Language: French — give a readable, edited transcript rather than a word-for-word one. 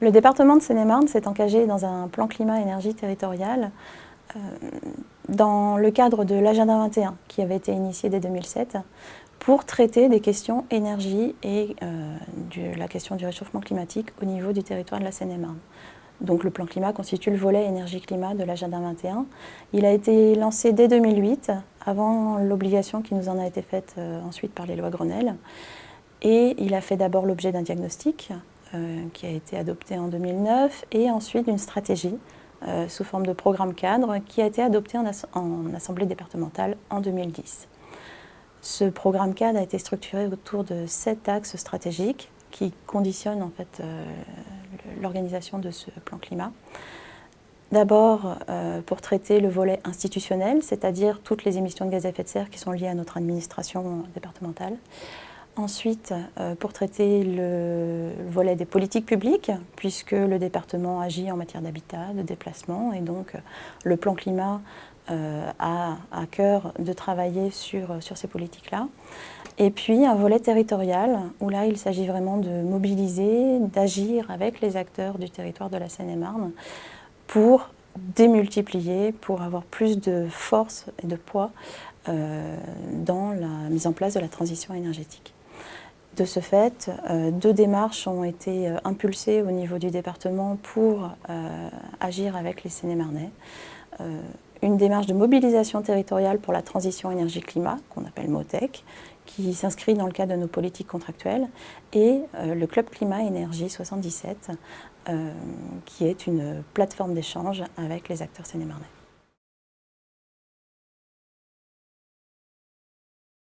Le département de Seine-et-Marne s'est engagé dans un plan climat-énergie territorial dans le cadre de l'Agenda 21 qui avait été initié dès 2007 pour traiter des questions énergie et la question du réchauffement climatique au niveau du territoire de la Seine-et-Marne. Donc le plan climat constitue le volet énergie-climat de l'Agenda 21. Il a été lancé dès 2008, avant l'obligation qui nous en a été faite ensuite par les lois Grenelle. Et il a fait d'abord l'objet d'un diagnostic qui a été adopté en 2009 et ensuite d'une stratégie sous forme de programme cadre qui a été adopté en assemblée départementale en 2010. Ce programme cadre a été structuré autour de 7 axes stratégiques qui conditionnent en fait l'organisation de ce plan climat. D'abord, pour traiter le volet institutionnel, c'est-à-dire toutes les émissions de gaz à effet de serre qui sont liées à notre administration départementale. Ensuite, pour traiter le volet des politiques publiques, puisque le département agit en matière d'habitat, de déplacement, et donc le plan climat a à cœur de travailler sur ces politiques-là. Et puis un volet territorial, où là il s'agit vraiment de mobiliser, d'agir avec les acteurs du territoire de la Seine-et-Marne pour démultiplier, pour avoir plus de force et de poids dans la mise en place de la transition énergétique. De ce fait, 2 démarches ont été impulsées au niveau du département pour agir avec les Seine-et-Marnais. Une démarche de mobilisation territoriale pour la transition énergie-climat, qu'on appelle MOTEC, qui s'inscrit dans le cadre de nos politiques contractuelles, et le Club Climat Énergie 77, qui est une plateforme d'échange avec les acteurs seine-et-marnais.